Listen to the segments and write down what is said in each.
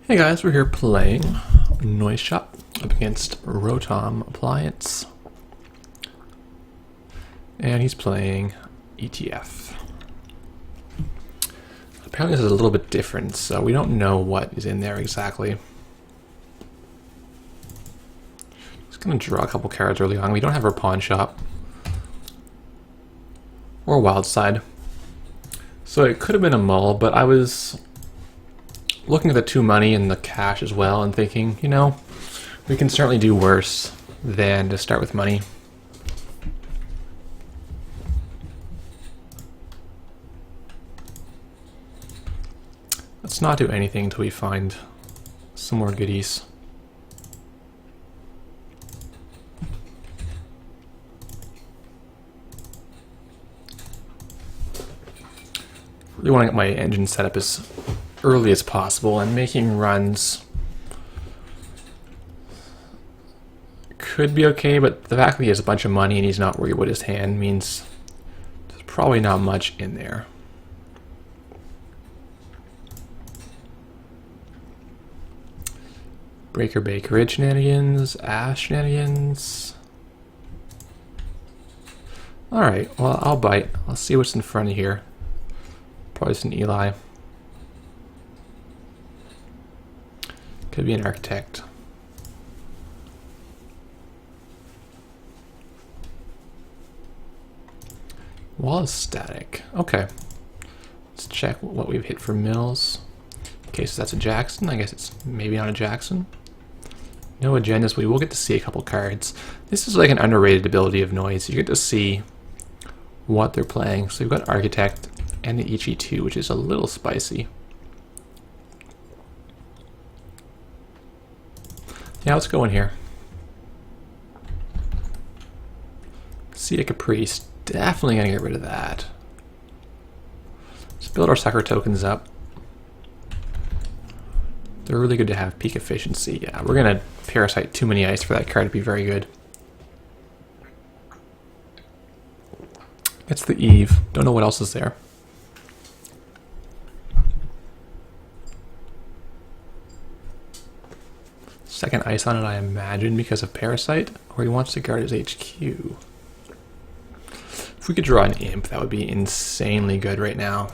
Hey guys, we're here playing Noiseshop up against rotomappliance, and he's playing ETF. Apparently this is a little bit different, so we don't know what is in there exactly. Just gonna draw a couple cards early on. We don't have our pawn shop or wild side, so it could have been a mull, but I was looking at the 2 money and the cash as well and thinking, you know, we can certainly do worse than to start with money. Let's not do anything until we find some more goodies. Really want to get my engine set up as early as possible, and making runs could be okay, but the fact that he has a bunch of money and he's not worried about his hand means there's probably not much in there. Breaker Bay Glacier shenanigans, Ash shenanigans. Alright, well, I'll bite. I'll see what's in front of here. Probably just an Eli. Could be an architect. Wall is static. Okay. Let's check what we've hit for mills. Okay, so that's a Jackson. I guess it's maybe not a Jackson. No agendas. We will get to see a couple cards. This is like an underrated ability of Noise. You get to see what they're playing. So we've got architect and the Ichi-2, which is a little spicy. Yeah, let's go in here. See a Caprice. Definitely gonna get rid of that. Let's build our sucker tokens up. They're really good to have. Peak efficiency. Yeah, we're gonna parasite too many ice for that card to be very good. It's the Eve. Don't know what else is there. Second ice on it, I imagine, because of Parasite, or he wants to guard his HQ. If we could draw an Imp, that would be insanely good right now.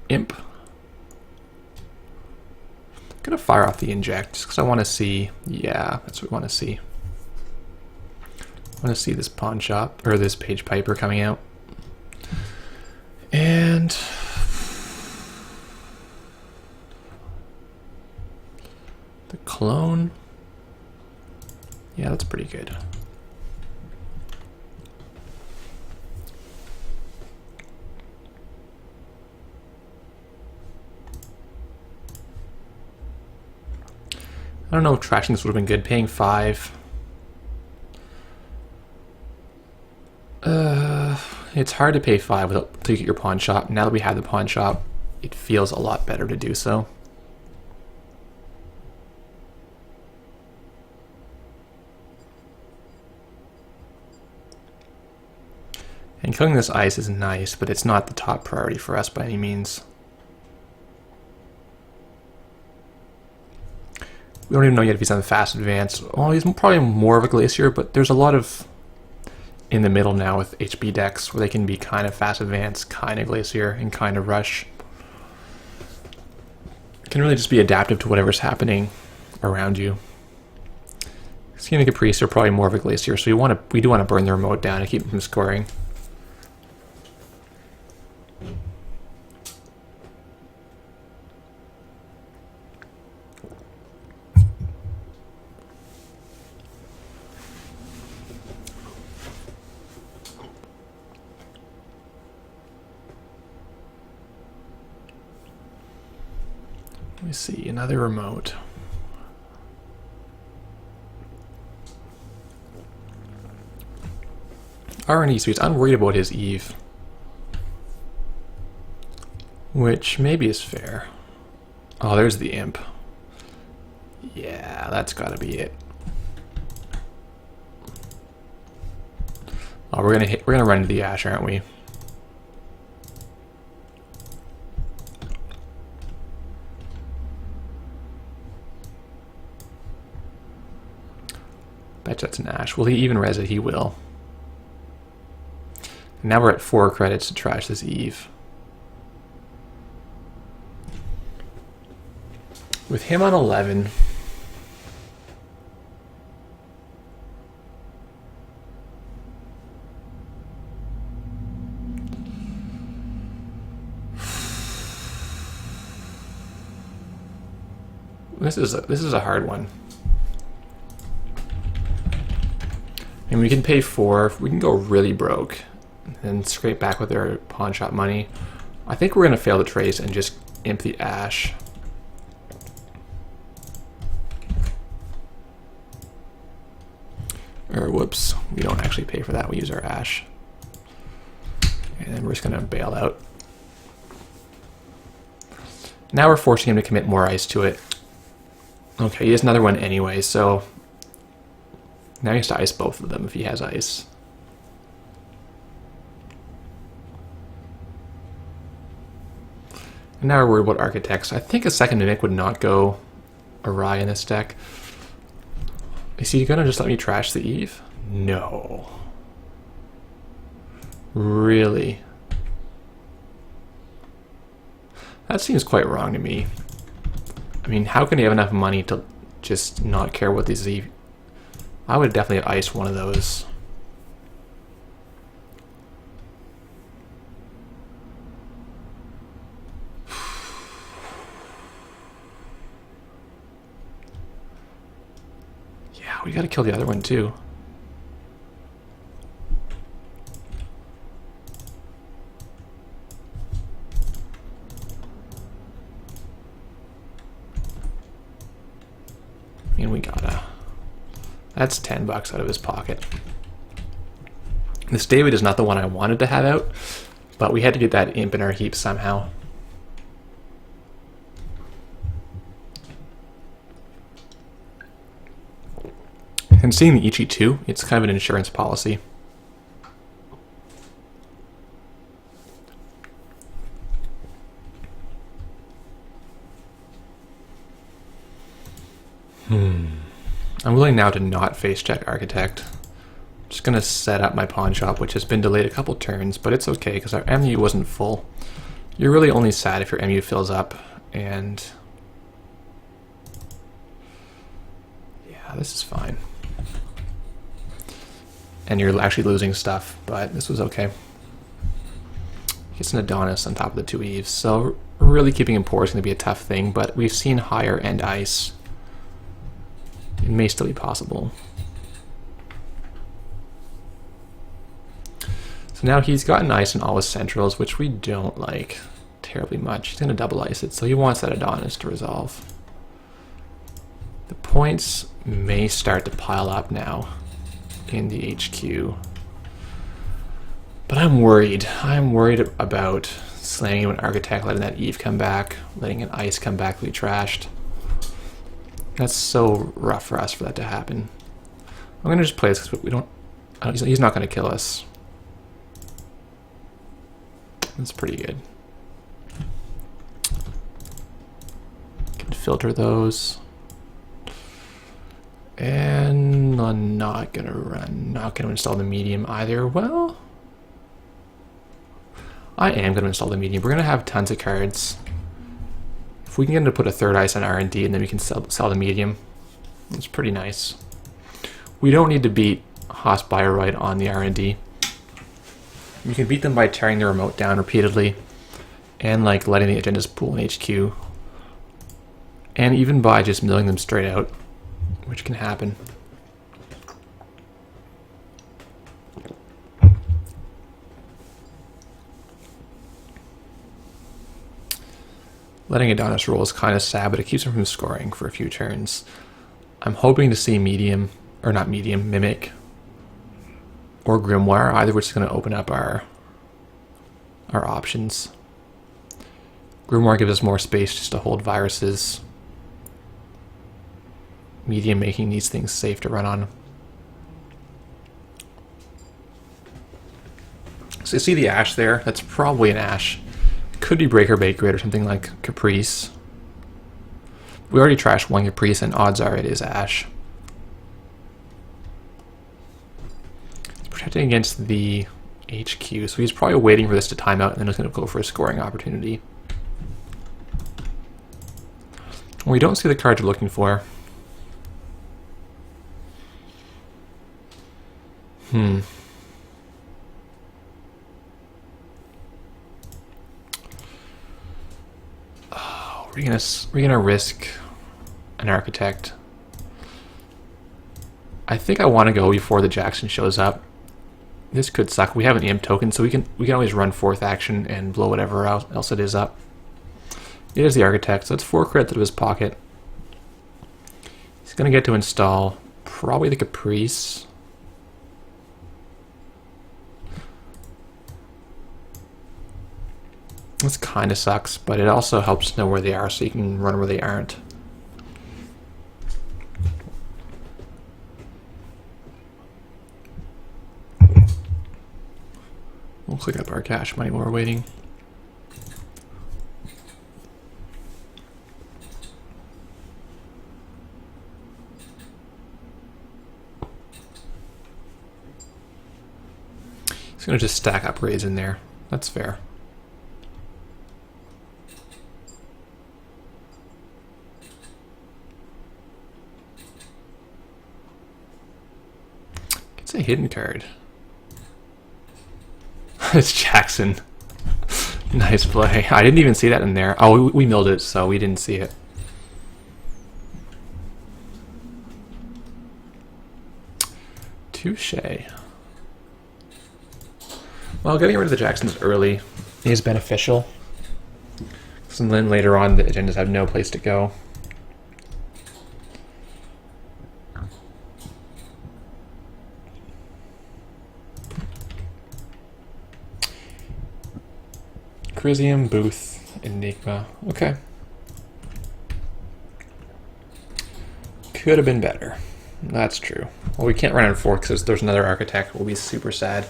Imp. I'm gonna fire off the Inject, just because I want to see, yeah, that's what we want to see. I want to see this Pawn Shop, or this Page Piper coming out. And the Clone. Yeah, that's pretty good. I don't know if trashing this would have been good. Paying 5. It's hard to pay 5 without to get your pawn shop. Now that we have the pawn shop, it feels a lot better to do so. And killing this ice is nice, but it's not the top priority for us by any means. We don't even know yet if he's on the fast advance. Well, he's probably more of a Glacier, but there's a lot of in the middle now with HB decks where they can be kind of fast advance, kind of Glacier, and kind of rush. It can really just be adaptive to whatever's happening around you. Scheme and Caprice are probably more of a Glacier, so we do want to burn the remote down to keep him from scoring. Let me see, another remote. R&E Suites, I'm worried about his Eve. Which maybe is fair. Oh, there's the Imp. Yeah, that's gotta be it. Oh, we're gonna run into the Ash, aren't we? Bet that's an ash. Will he even res it? He will. Now we're at 4 credits to trash this Eve. With him on 11... This is a hard one. I mean, we can pay 4. We can go really broke and scrape back with our pawn shop money. I think we're gonna fail the trace and just imp the ash. Or whoops, we don't actually pay for that. We use our ash, and then we're just gonna bail out. Now we're forcing him to commit more ice to it. Okay, he has another one anyway, so now he has to ice both of them if he has ice. And now we're worried about architects. I think a second mimic would not go awry in this deck. Is he gonna just let me trash the Eve? No. Really? That seems quite wrong to me. I mean, how can he have enough money to just not care what these Eve... I would definitely ice one of those. Yeah, we gotta kill the other one too. I mean, we gotta... That's $10 out of his pocket. This David is not the one I wanted to have out, but we had to get that imp in our heap somehow. And seeing the Ichi too, it's kind of an insurance policy. I'm willing now to not face check Architect. I'm just going to set up my pawn shop, which has been delayed a couple turns, but it's okay because our MU wasn't full. You're really only sad if your MU fills up, and yeah, this is fine. And you're actually losing stuff, but this was okay. Gets an Adonis on top of the 2 Eves, so really keeping him poor is going to be a tough thing, but we've seen higher end ice. It may still be possible. So now he's gotten ice in all his centrals, which we don't like terribly much. He's going to double ice it, so he wants that Adonis to resolve. The points may start to pile up now in the HQ. But I'm worried. I'm worried about slamming an Architect, letting that Eve come back, letting an ice come back to be trashed. That's so rough for us for that to happen. I'm gonna just play this because we don't. He's not gonna kill us. That's pretty good. Can filter those, and I'm not gonna run. Not gonna install the medium either. Well, I am gonna install the medium. We're gonna have tons of cards. If we can get him to put a 3rd ice on R&D and then we can sell the medium, it's pretty nice. We don't need to beat Haas Bioroid on the R&D. You can beat them by tearing the remote down repeatedly and like letting the agendas pool in HQ, and even by just milling them straight out, which can happen. Letting Adonis roll is kind of sad, but it keeps him from scoring for a few turns. I'm hoping to see medium, or not medium, Mimic, or Grimoire, either which is going to open up our options. Grimoire gives us more space just to hold viruses. Medium making these things safe to run on. So you see the ash there? That's probably an ash. Could be Breaker Bay Grid or something like Caprice. We already trashed 1 Caprice, and odds are it is ash. protecting against the HQ, so he's probably waiting for this to time out and then he's going to go for a scoring opportunity. We don't see the card you're looking for. Oh, we're gonna risk an architect. I think I want to go before the Jackson shows up. This could suck. We have an imp token, so we can always run 4th action and blow whatever else it is up. It is the architect, so that's 4 credits out of his pocket. He's gonna get to install probably the Caprice. This kind of sucks, but it also helps know where they are so you can run where they aren't. We'll click up our cash money while we're waiting. He's going to just stack upgrades in there. That's fair. It's a hidden card. It's Jackson. Nice play. I didn't even see that in there. Oh, we milled it, so we didn't see it. Touche. Well, getting rid of the Jacksons early is beneficial. So then later on, the agendas have no place to go. Crisium, Booth, Enigma. Okay. Could have been better. That's true. Well, we can't run on 4 because there's another architect. We'll be super sad.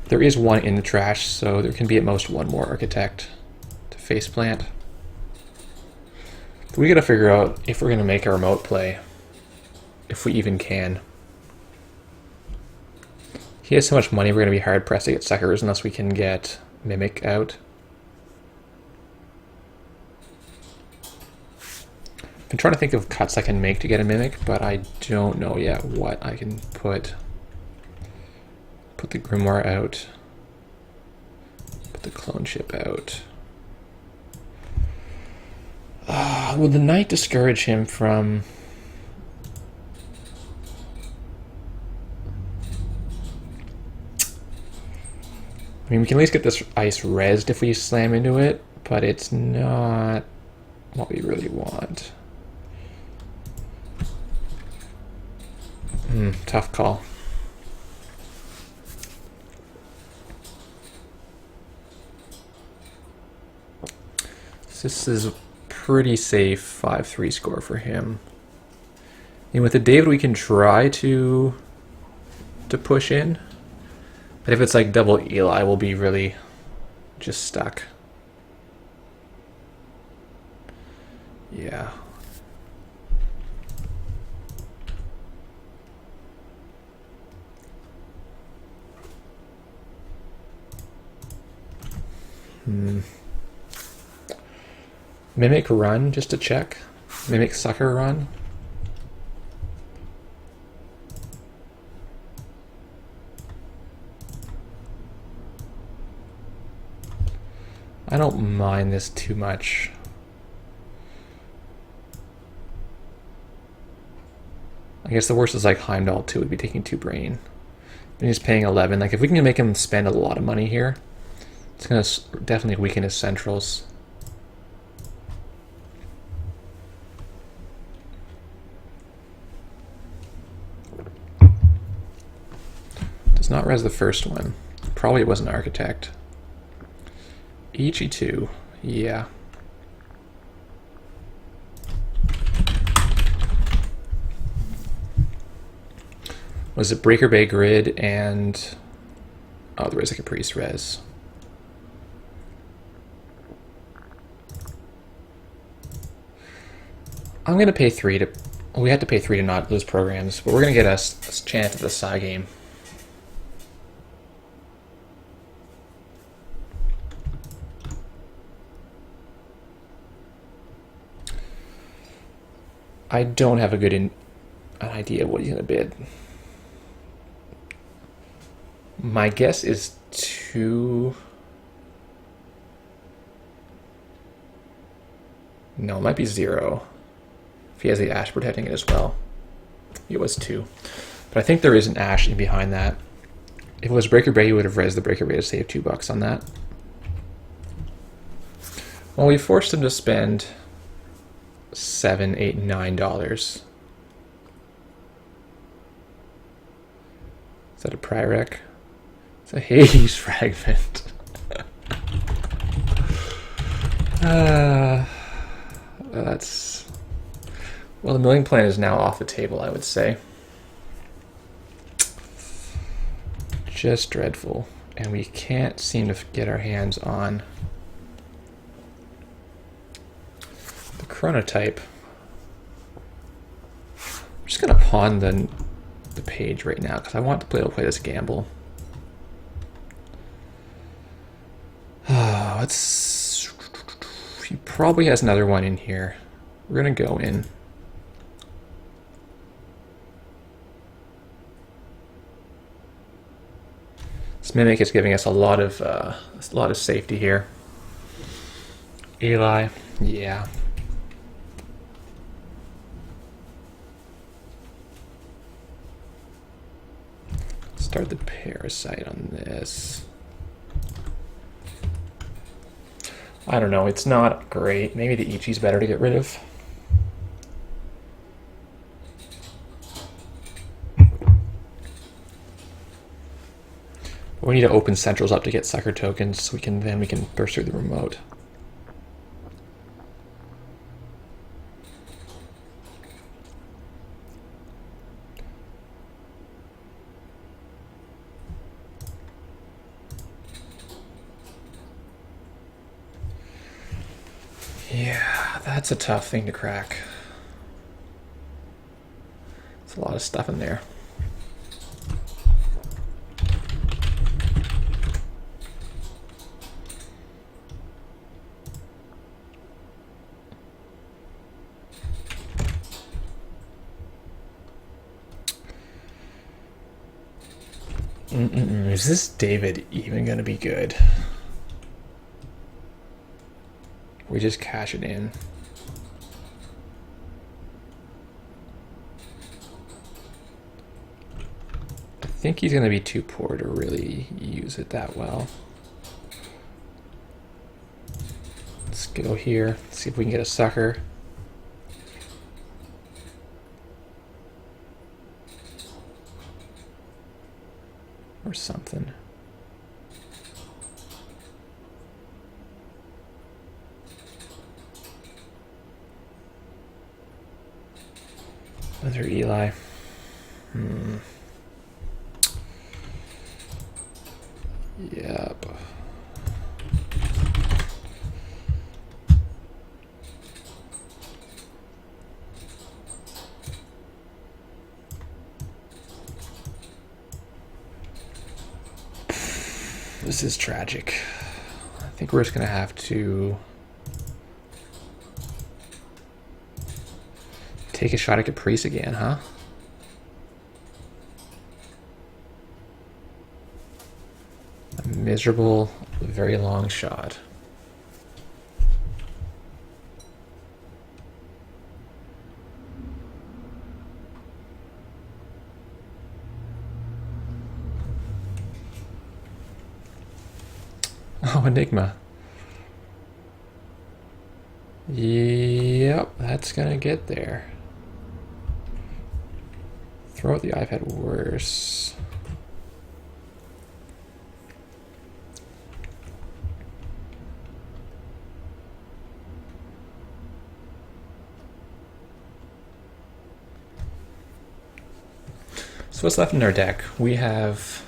There is one in the trash, so there can be at most one more architect to faceplant. We gotta figure out if we're gonna make a remote play. If we even can. He has so much money, we're gonna be hard pressed to get suckers unless we can get Mimic out. I'm trying to think of cuts I can make to get a Mimic, but I don't know yet what I can put. Put the Grimoire out. Put the Clone Chip out. Would the Knight discourage him from... I mean, we can at least get this ice rezzed if we slam into it, but it's not what we really want. Tough call. This is a pretty safe 5-3 score for him. And with the David, we can try to push in. But if it's like double Eli, we'll be really just stuck. Yeah. Mimic run, just to check. Mimic sucker run. I don't mind this too much. I guess the worst is like Heimdall too, would be taking 2 brain. And he's paying 11. Like if we can make him spend a lot of money here, it's going to definitely weaken his centrals. Does not res the first one. Probably it was an architect. EG2, yeah. Was it Breaker Bay Grid and... Oh, there is a Caprice res. I'm going to pay 3 to... Well, we had to pay 3 to not lose programs, but we're going to get us a chance at the Psy game. I don't have a good an idea of what he's going to bid. My guess is 2. No, it might be 0. If he has the ash protecting it as well. It was 2. But I think there is an ash in behind that. If it was Breaker Bay, he would have raised the Breaker Bay to save $2 on that. Well, we forced him to spend $7, $8, $9. Is that a Pryrek? It's a Hades fragment. That's... Well, the milling plan is now off the table, I would say. Just dreadful. And we can't seem to get our hands on the chronotype. I'm just going to pawn the page right now because I want to be able to play this gamble. He probably has another one in here. We're going to go in. This Mimic is giving us a lot of safety here. Eli, yeah. Start the Parasite on this. I don't know, it's not great. Maybe the Ichi's better to get rid of. We need to open centrals up to get sucker tokens so we can burst through the remote. Yeah, that's a tough thing to crack. There's a lot of stuff in there. Is this David even going to be good? We just cash it in. I think he's going to be too poor to really use it that well. Let's go here, see if we can get a sucker. Or something. Another Eli. Yep. This is tragic. I think we're just gonna have to take a shot at Caprice again, huh? A miserable, very long shot. Oh, Enigma. Yep, that's gonna get there. Throw out the iPad worse. So what's left in our deck? We have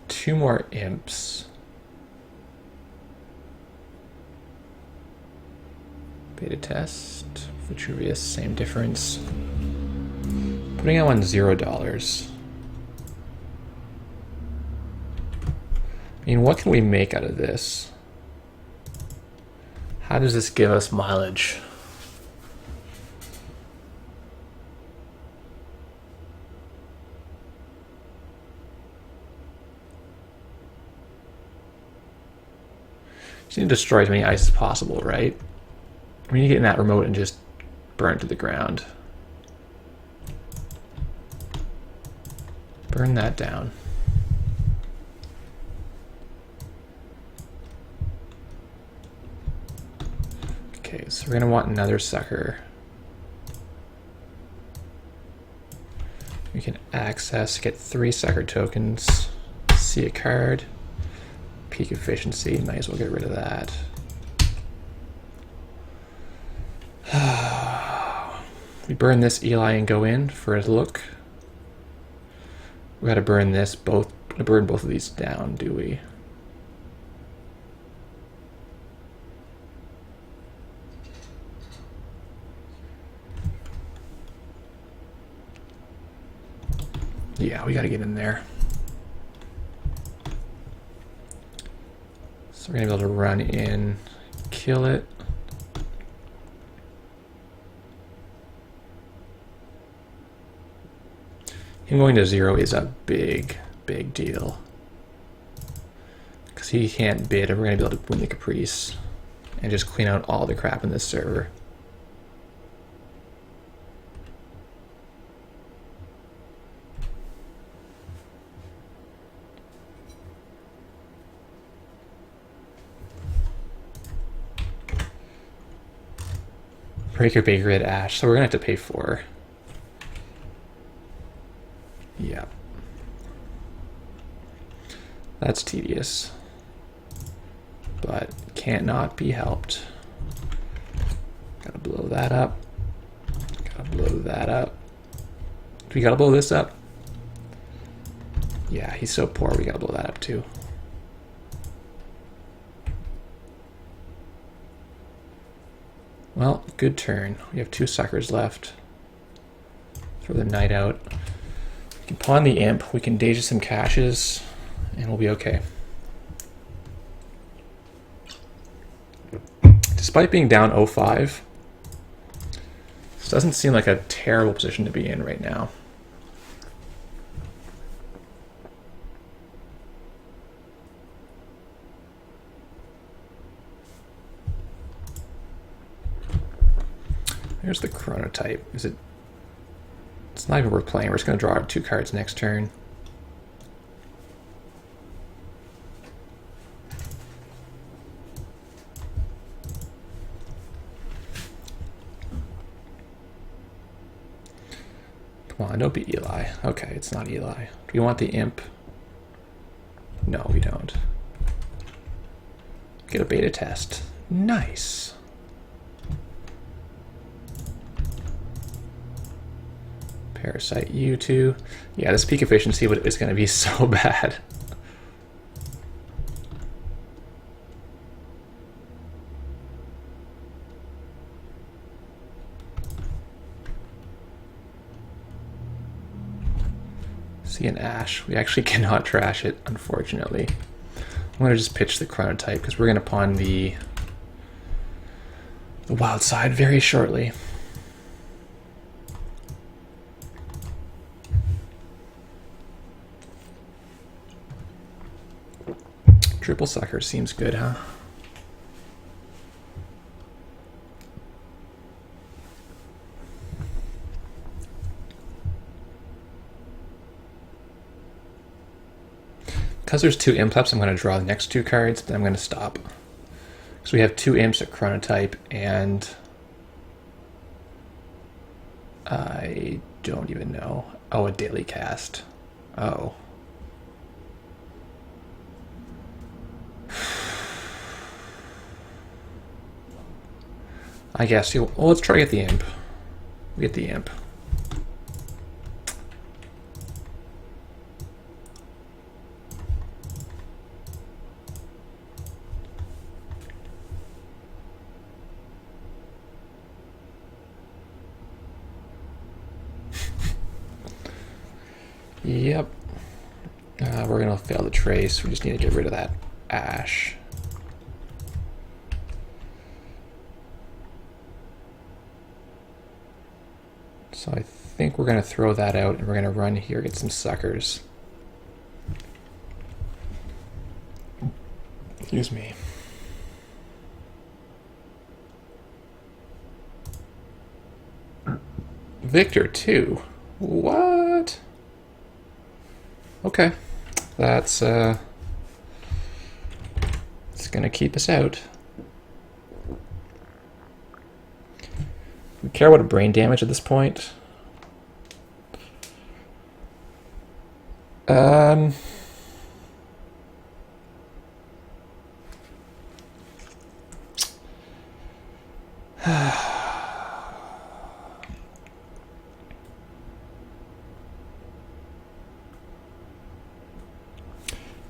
2 more imps. Beta test, Vitruvius, same difference. Putting out on $0. I mean, what can we make out of this? How does this give us mileage? Just need to destroy as many ice as possible, right? We need to get in that remote and just burn it to the ground. Burn that down. Okay, so we're gonna want another sucker. We can access, get 3 sucker tokens, see a card, peak efficiency, might as well get rid of that. We burn this Eli and go in for a look. We gotta burn this, burn both of these down, do we? Yeah, we gotta get in there. So we're gonna be able to run in, kill it. Him going to 0 is a big, big deal. Because he can't bid, and we're gonna be able to win the Caprice and just clean out all the crap in this server. Breaker Bay Grid Ash, so we're gonna have to pay 4. Yeah. That's tedious. But can't not be helped. Gotta blow that up. Gotta blow that up. Do we gotta blow this up? Yeah, he's so poor, we gotta blow that up too. Well, good turn. We have 2 suckers left. Throw the knight out. We can pawn the imp, we can daisy some caches, and we'll be okay. Despite being down 0-5, this doesn't seem like a terrible position to be in right now. Here's the chronotype. Is it? It's not even worth playing. We're just going to draw 2 cards next turn. Come on, don't be Eli. Okay, it's not Eli. Do we want the imp? No, we don't. Get a beta test. Nice. Parasite U2. Yeah, this peak efficiency is going to be so bad. See an Ash. We actually cannot trash it, unfortunately. I'm going to just pitch the chronotype because we're going to pawn the wild side very shortly. Triple sucker seems good, huh? Because there's 2 imps, I'm going to draw the next 2 cards, but I'm going to stop. So we have 2 imps at chronotype, and I don't even know. Oh, a daily cast. Oh. I guess. Well, let's try to get the imp. We get the imp. Yep. We're going to fail the trace. We just need to get rid of that Ash. So I think we're going to throw that out and we're going to run here, get some suckers. Excuse me. Victor 2. What? Okay. That's it's gonna keep us out. We care about brain damage at this point.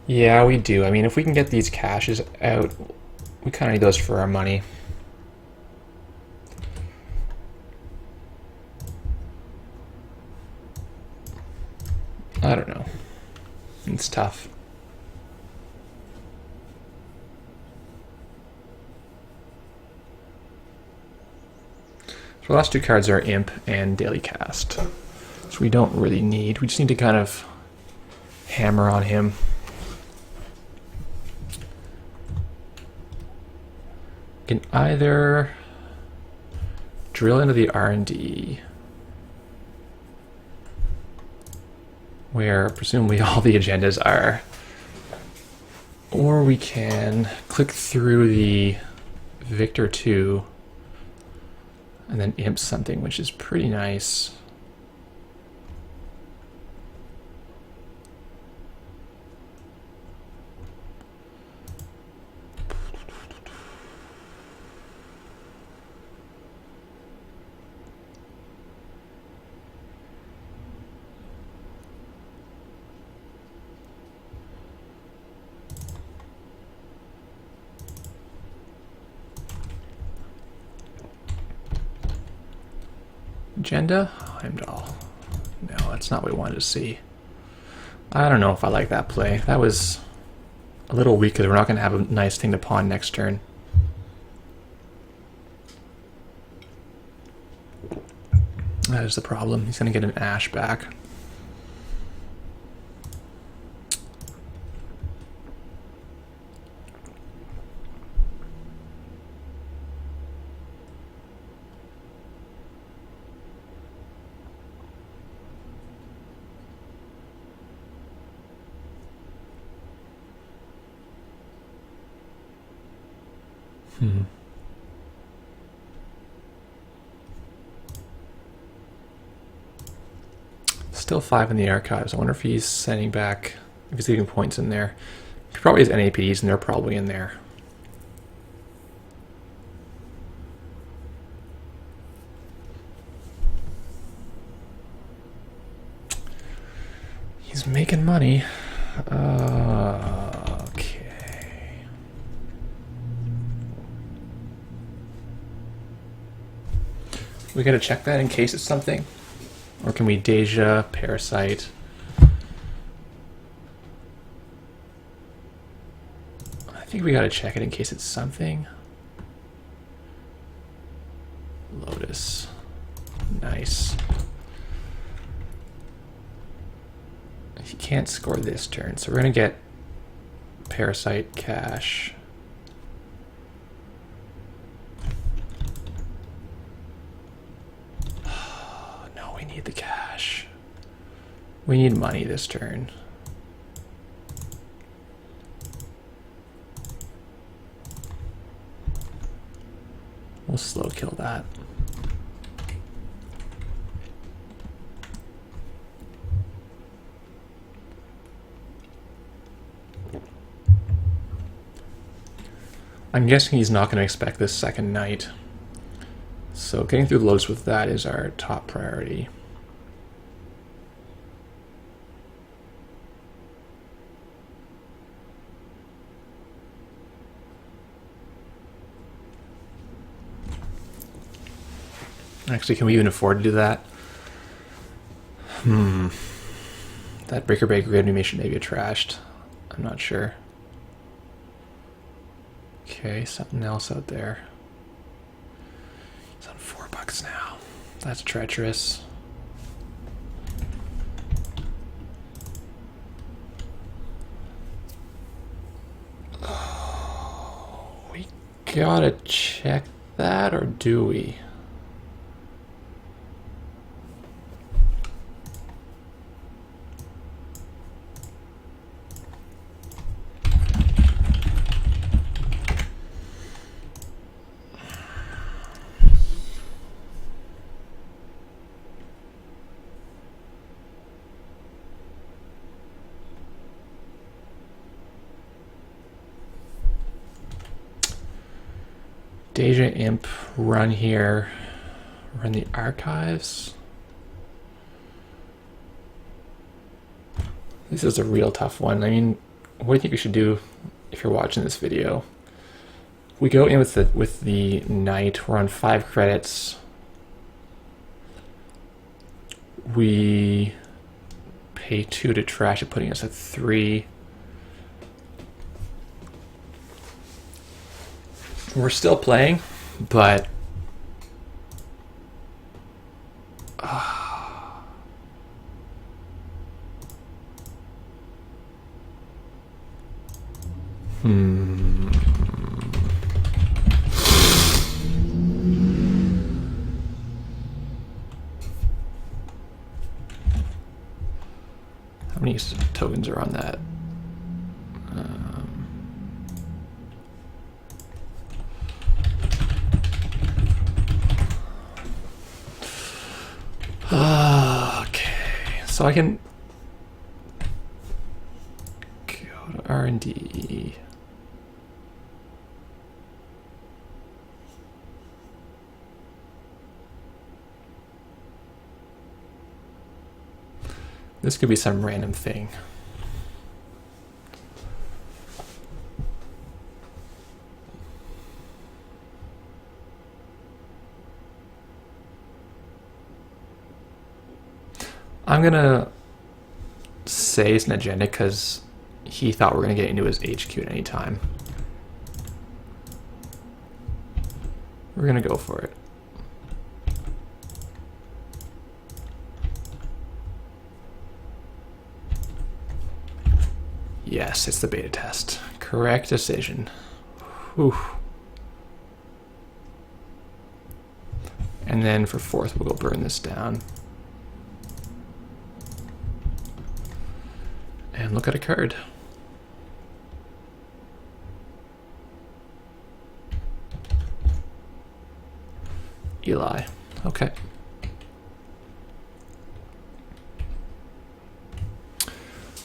Yeah, we do. I mean, if we can get these caches out, we kind of need those for our money. I don't know. It's tough. So the last two cards are Imp and Daily Cast. So we don't really need. We just need to kind of hammer on him. Can either drill into the R&D, where presumably all the agendas are, or we can click through the Victor 2 and then imp something, which is pretty nice. Agenda? Heimdall. No, that's not what we wanted to see. I don't know if I like that play. That was a little weak because we're not going to have a nice thing to pawn next turn. That is the problem. He's going to get an Ash back. Still 5 in the archives. I wonder if he's sending back, if he's leaving points in there. He probably has NAPs and they're probably in there. He's making money. Okay. We gotta check that in case it's something. Or can we Deja, Parasite? I think we gotta check it in case it's something. Lotus. Nice. He can't score this turn, so we're gonna get Parasite, Cash. The cash. We need money this turn. We'll slow kill that. I'm guessing he's not going to expect this second night. So getting through the Lotus with that is our top priority. Actually, can we even afford to do that? That Breaker Bay grid animation maybe trashed. I'm not sure. Okay, something else out there. He's on $4 now. That's treacherous. We gotta check that, or do we? Deja Imp, run here, run the archives. This is a real tough one. I mean, what do you think we should do if you're watching this video? We go in with the knight, we're on 5 credits. We pay 2 to trash it, putting us at 3. We're still playing, but How many tokens are on that? Okay, so I can go to R&D. This could be some random thing. I'm gonna say it's an agenda because he thought we were gonna get into his HQ at any time. We're gonna go for it. Yes, it's the beta test. Correct decision. Whew. And then for 4th, we'll go burn this down. And look at a card. Eli. Okay.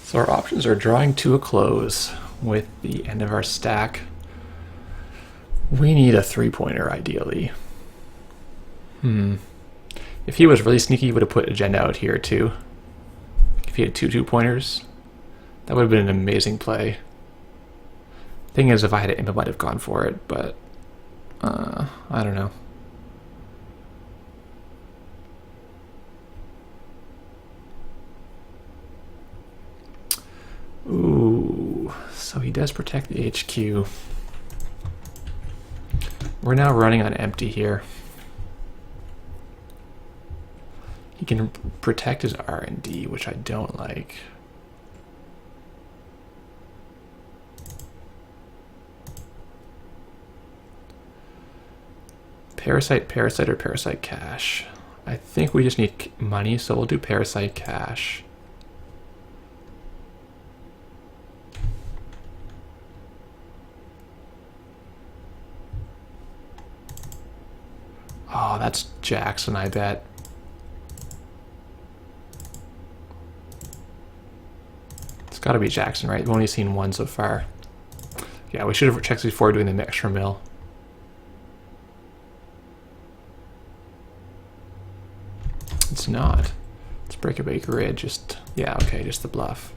So our options are drawing to a close with the end of our stack. We need a 3-pointer ideally. If he was really sneaky, he would have put agenda out here too. If he had 2 2-pointers, that would have been an amazing play. Thing is, if I had an imp, I might have gone for it, but I don't know. Ooh, so he does protect the HQ. We're now running on empty here. He can protect his R&D, which I don't like. Parasite, Parasite, or Parasite Cash? I think we just need money, so we'll do Parasite Cash. Oh, that's Jackson, I bet. It's got to be Jackson, right? We've only seen one so far. Yeah, we should have checked before doing the extra mill. It's not. It's Breaker Bay Grid, just, yeah, okay, just the bluff.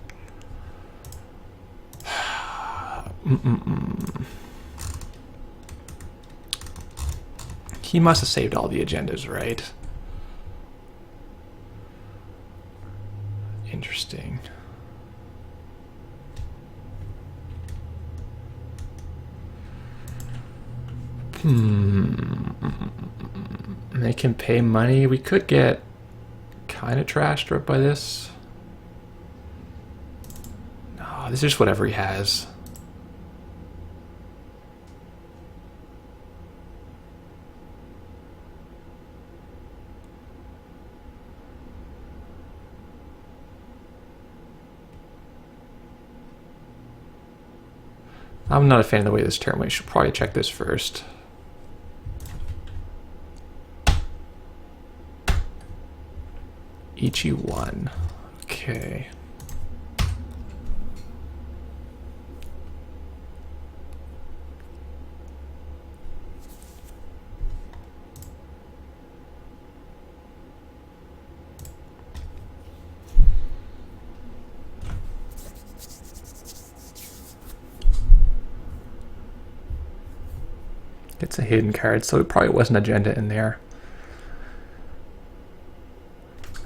He must have saved all the agendas, right? Interesting. They can pay money. We could get kind of trashed up by this. No, this is just whatever he has. I'm not a fan of the way this turned. We should probably check this first. Ichi 1. Okay. It's a hidden card, so it probably wasn't agenda in there.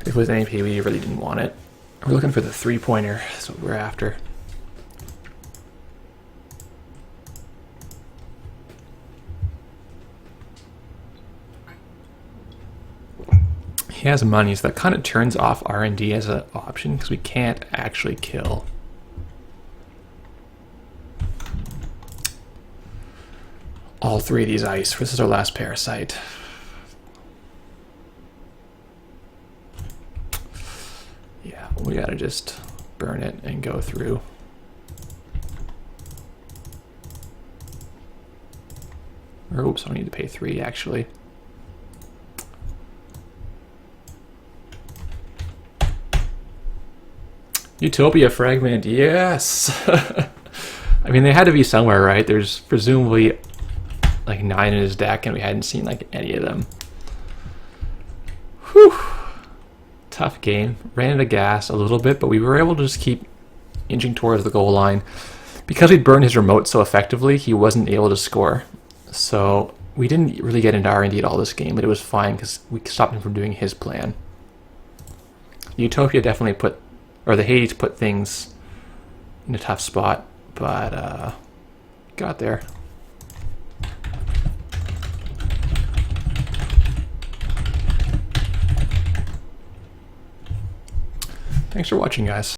If it was AP, we really didn't want it. We're looking for the 3-pointer. That's what we're after. He has money, so that kind of turns off R&D as an option because we can't actually kill. All 3 of these ice. This is our last parasite. Yeah, we gotta just burn it and go through. Or, oops, I need to pay 3 actually. Utopia fragment, yes! I mean, they had to be somewhere, right? There's presumably like 9 in his deck, and we hadn't seen like any of them. Whew! Tough game. Ran out of gas a little bit, but we were able to just keep inching towards the goal line. Because we'd burned his remote so effectively, he wasn't able to score. So we didn't really get into R&D at all this game, but it was fine because we stopped him from doing his plan. Utopia definitely put, or the Hades put things in a tough spot, but got there. Thanks for watching, guys.